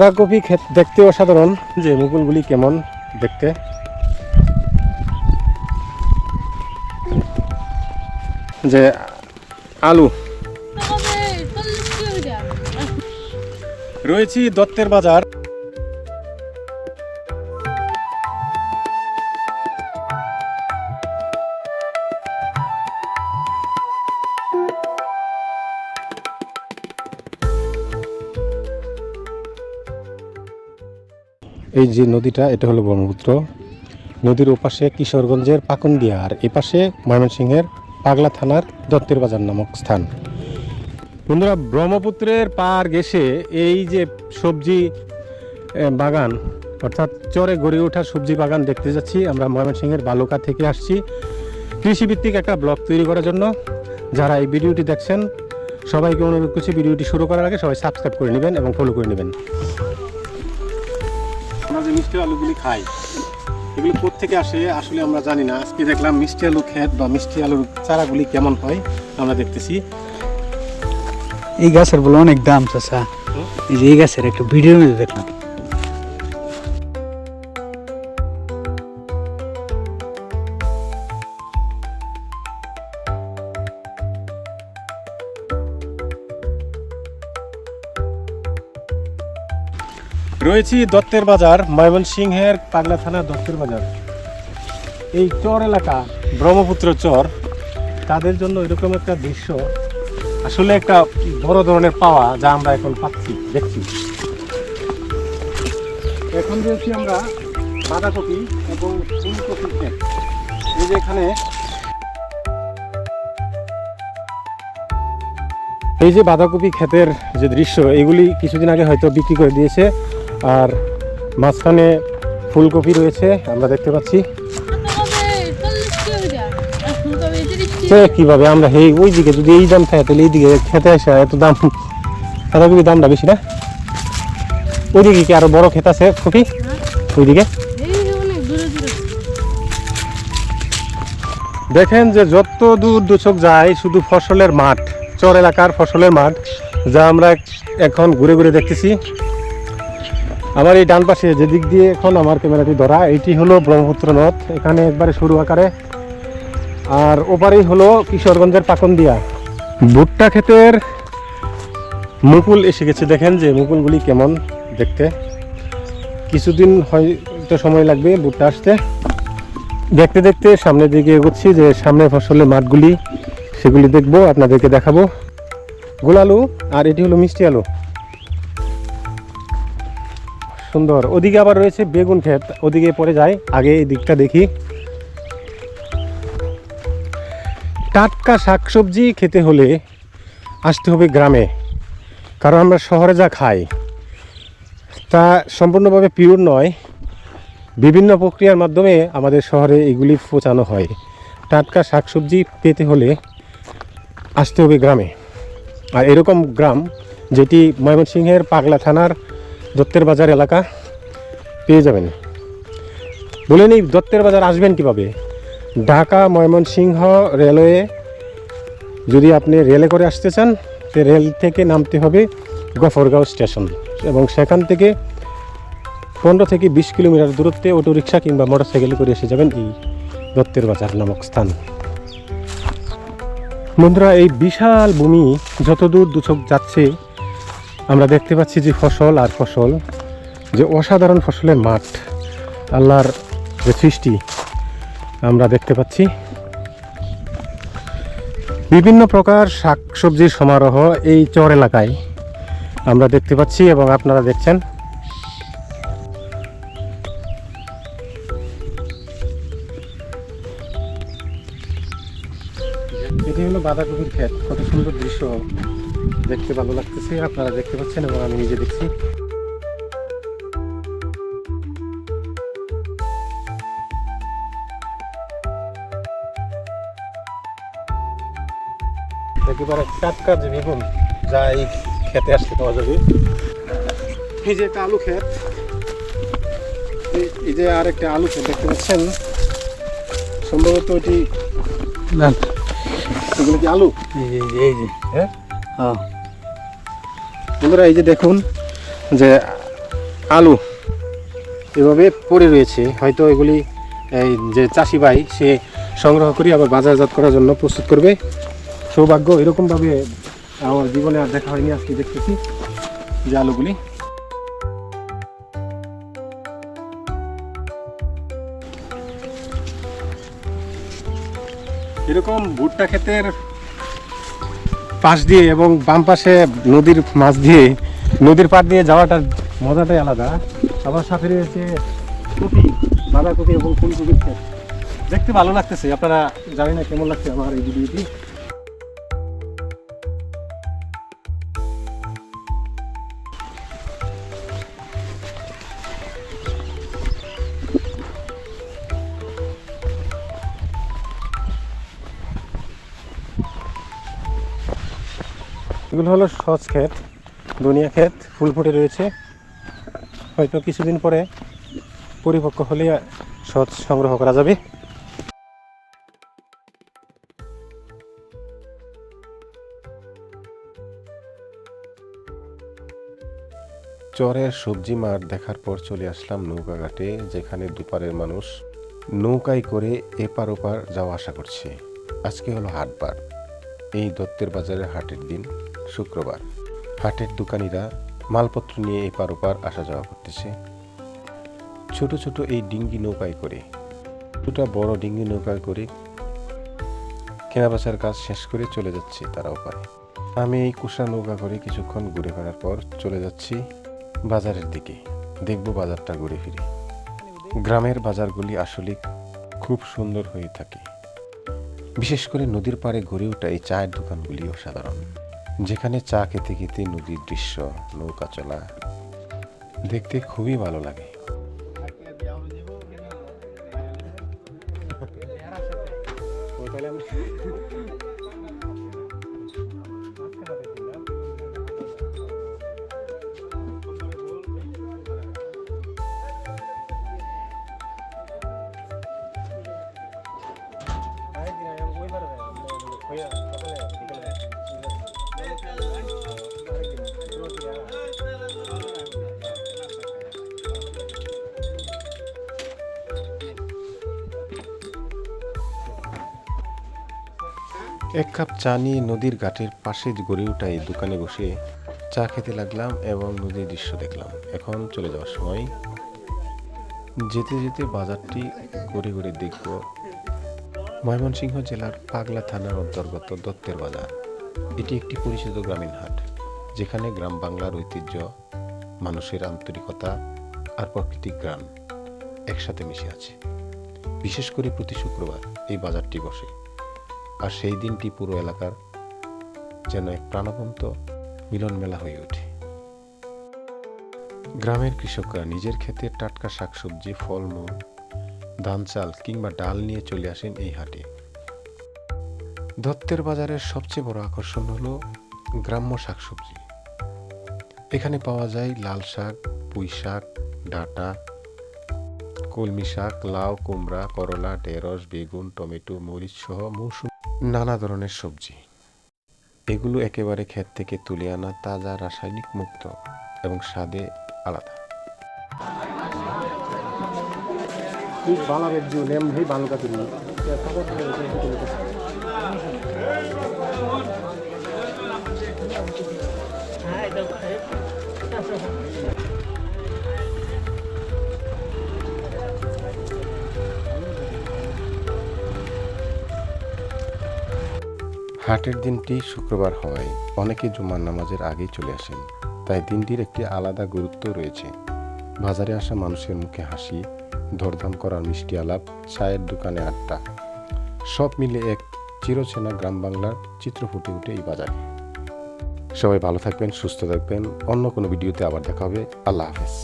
বাঁধাকপি দেখতে অসাধারণ। যে মুকুলগুলি কেমন দেখতে, যে আলু। রয়েছি দত্তের বাজার। এই যে নদীটা, এটা হলো ব্রহ্মপুত্র। নদীর ওপাশে কিশোরগঞ্জের পাকুন্দিয়া, আর এপাশে ময়মনসিংহের পাগলা থানার দত্তের বাজার নামক স্থান। বন্ধুরা, ব্রহ্মপুত্রের পার ঘেঁষে এই যে সবজি বাগান, অর্থাৎ চরে গড়ে ওঠা সবজি বাগান দেখতে যাচ্ছি। আমরা ময়মনসিংহের বালুকা থেকে আসছি কৃষিভিত্তিক একটা ব্লগ তৈরি করার জন্য। যারা এই ভিডিওটি দেখছেন সবাইকে অনুরোধ করছি, ভিডিওটি শুরু করার আগে সবাই সাবস্ক্রাইব করে নেবেন এবং ফলো করে নেবেন। আমরা যে মিষ্টি আলুগুলি খাই, এগুলি কোত্থেকে আসে আসলে আমরা জানি না। আজকে দেখলাম মিষ্টি আলু ক্ষেত বা মিষ্টি আলুর চারাগুলি কেমন হয় আমরা দেখতেছি। এই গাছের বলে অনেক দাম চাচা। এই যে এই গাছের একটা ভিডিওর মধ্যে দেখলাম। রয়েছি দত্তের বাজার, ময়মনসিংহের পাগলা থানা দত্তের বাজার। এই চর এলাকা, ব্রহ্মপুত্র চর, তাদের জন্য এরকম একটা দৃশ্য আসলে একটা বড় ধরনের পাওয়া, যা আমরা এখন পাচ্ছি, দেখছি। এখন রয়েছি আমরা বাঁধাকপি এবং ফুলকপির ক্ষেত। এই যে এখানে এই যে বাঁধাকপি ক্ষেতের যে দৃশ্য, এগুলি কিছুদিন আগে হয়তো বিক্রি করে দিয়েছে। আর মাঝখানে ফুলকপি রয়েছে, আমরা দেখতে পাচ্ছি। কিভাবে আমরা ওই দিকে যদি এই দাম থাকে, তাহলে এই দিকে খেতে আসে এত দাম, বাঁধাকপির দামটা বেশি না? ওইদিকে কি আরো বড় ক্ষেত আছে কপি? ওইদিকে দেখেন যে যত দূর দুচোখ যায় শুধু ফসলের মাঠ, চর এলাকার ফসলের মাঠ, যা আমরা এখন ঘুরে ঘুরে দেখতেছি। আমার এই ডান পাশে যে দিক দিয়ে এখন আমার ক্যামেরাটি ধরা, এইটি হলো ব্রহ্মপুত্র নদ, এখানে একবারে সরু আকারে। আর ওপারেই হলো কিশোরগঞ্জের পাকুন্দিয়া। ভুট্টা ক্ষেতের মুকুল এসে গেছে। দেখেন যে মুকুলগুলি কেমন দেখতে। কিছুদিন হয়তো সময় লাগবে ভুট্টা আসতে। দেখতে দেখতে সামনের দিকে এগোচ্ছি, যে সামনে ফসলের মাঠগুলি সেগুলি দেখবো, আপনাদেরকে দেখাবো। গোল আলু, আর এটি হলো মিষ্টি আলু, সুন্দর। ওদিকে আবার রয়েছে বেগুন ক্ষেত, ওদিকে পরে যায়, আগে এই দিকটা দেখি। টাটকা শাকসবজি খেতে হলে আসতে হবে গ্রামে, কারণ আমরা শহরে যা খাই তা সম্পূর্ণভাবে পিওর নয়। বিভিন্ন প্রক্রিয়ার মাধ্যমে আমাদের শহরে এগুলি পৌঁছানো হয়। টাটকা শাকসবজি পেতে হলে আসতে হবে গ্রামে। আর এরকম গ্রাম, যেটি ময়মনসিংহের পাগলা থানার দত্তের বাজার এলাকা, পেয়ে যাবেন। বলে নিই দত্তের বাজার আসবেন কিভাবে। ঢাকা ময়মনসিংহ রেলওয়ে, যদি আপনি রেলে করে আসতে চান, তো রেল থেকে নামতে হবে গফরগাঁও স্টেশন, এবং সেখান থেকে 15 থেকে 20 কিলোমিটার দূরত্বে অটোরিকশা কিংবা মোটরসাইকেলে করে এসে যাবেন এই দত্তের বাজার নামক স্থান। বন্ধুরা, এই বিশাল ভূমি যত দূর দুচোখ যাচ্ছে, আমরা দেখতে পাচ্ছি যে ফসল আর ফসল, যে অসাধারণ ফসলের মাঠ, আল্লাহর যে সৃষ্টি আমরা দেখতে পাচ্ছি। বিভিন্ন প্রকার শাকসবজির সমারোহ এই চর এলাকায় আমরা দেখতে পাচ্ছি এবং আপনারা দেখছেন। এটি হলো বাঁধাকপির ক্ষেত। কত সুন্দর দৃশ্য, দেখতে ভালো লাগতেছে, আপনারা দেখতে পাচ্ছেন এবং আমি নিজে দেখছি। একেবারে টাটকা যে বেগুন, যা এই খেতে আসতে পাওয়া যাবে। এই যে একটা আলু ক্ষেত, এই যে আর একটা আলু ক্ষেত দেখতে পাচ্ছেন, সম্ভবত এটি এগুলো কি আলু? এই যে হ্যাঁ, বন্ধুরা এই যে দেখুন যে আলু এভাবে পড়ে রয়েছে, হয়তো এগুলি এই যে চাষি ভাই সে সংগ্রহ করে আবার বাজারজাত করার জন্য প্রস্তুত করবে। সৌভাগ্য, এরকমভাবে আমার জীবনে আর দেখা হয়নি, আজকে দেখতেছি যে আলুগুলি। এরকম ভুট্টা ক্ষেতের পাশ দিয়ে এবং বাম পাশে নদীর মাছ দিয়ে, নদীর পাড় দিয়ে যাওয়াটার মজাটাই আলাদা। আবার সাথে রয়েছে কপি, বাঁধাকপি এবং ফুলকপির ক্ষেত। দেখতে ভালো লাগতেছে, আপনারা জানি না কেমন লাগছে আমার এই ভিডিওটি। এগুলো হলো সচ ক্ষেত, ধনিয়া ক্ষেত, ফুল ফুটে রয়েছে। হয়তো কিছুদিন পরে পরিপক্ক হলে সচ সংগ্রহ করা যাবে। চরের সবজি মাঠ দেখার পর চলে আসলাম নৌকাঘাটে, যেখানে দুপারের মানুষ নৌকায় করে এপার ওপার যাওয়া আসা করছে। আজকে হলো হাটবার, এই দত্তের বাজারের হাটের দিন, শুক্রবার। হাটের দোকানিরা মালপত্র নিয়ে এপার ওপার আসা যাওয়া করতেছে। ছোট ছোট এই ডিঙ্গি নৌকায় করে, দুটা বড় ডিঙ্গি নৌকায় করে কেনাবেচার কাজ শেষ করে চলে যাচ্ছে তারা ওপারে। আমি এই কুষা নৌকা করে কিছুক্ষণ ঘুরে ফেরার পর চলে যাচ্ছি বাজারের দিকে। দেখব বাজারটা ঘুরে ফিরে। গ্রামের বাজারগুলি আসলে খুব সুন্দর হয়ে থাকে, বিশেষ করে নদীর পাড়ে গড়ে ওঠা এই চায়ের দোকানগুলি অসাধারণ, যেখানে চা খেতে খেতে নদীর দৃশ্য, নৌকা চলা দেখতে খুবই ভালো লাগে। এক কাপ চা নিয়ে নদীর ঘাটের পাশে গড়ে ওঠা এই দোকানে বসে চা খেতে লাগলাম এবং নদীর দৃশ্য দেখলাম। এখন চলে যাওয়ার সময় যেতে যেতে বাজারটি ঘুরে ঘুরে দেখব। ময়মনসিংহ জেলার পাগলা থানার অন্তর্গত দত্তের বাজার। এটি একটি পরিচিত গ্রামীণ হাট, যেখানে গ্রাম বাংলার ঐতিহ্য, মানুষের আন্তরিকতা আর প্রাকৃতিক গ্রাম একসাথে মিশে আছে। বিশেষ করে প্রতি শুক্রবার এই বাজারটি বসে, আর সেই দিনটি পুরো এলাকার যেন এক প্রাণবন্ত মিলন মেলা হয়ে ওঠে। গ্রামের কৃষকরা নিজের ক্ষেতের টাটকা শাকসবজি, ফলমূল, ধান চাল কিংবা ডাল নিয়ে চলে আসেন এই হাটে। দত্তের বাজারের সবচেয়ে বড় আকর্ষণ হলো গ্রাম্য শাকসবজি। এখানে পাওয়া যায় লাল শাক, পুঁই শাক, ডাঁটা, কলমি শাক, লাউ, কুমড়া, করলা, ঢেঁড়স, বেগুন, টমেটো, মরিচ সহ মৌসুমী নানা ধরনের সবজি। এগুলো একেবারে ক্ষেত থেকে তুলে আনা, তাজা, রাসায়নিক মুক্ত এবং স্বাদে আলাদা। হাটের দিনটি শুক্রবার হওয়ায় অনেকে জুমার নামাজের আগেই চলে আসেন, তাই দিনটির একটি আলাদা গুরুত্ব রয়েছে। বাজারে আসা মানুষের মুখে হাসি, দরদাম করার মিষ্টি আলাপ, চায়ের দোকানে আড্ডা, সব মিলে এক চিরচেনা গ্রাম বাংলার চিত্র ফুটে ওঠে এই বাজারে। সবাই ভালো থাকবেন, সুস্থ থাকবেন। অন্য কোনো ভিডিওতে আবার দেখা হবে। আল্লাহ হাফেজ।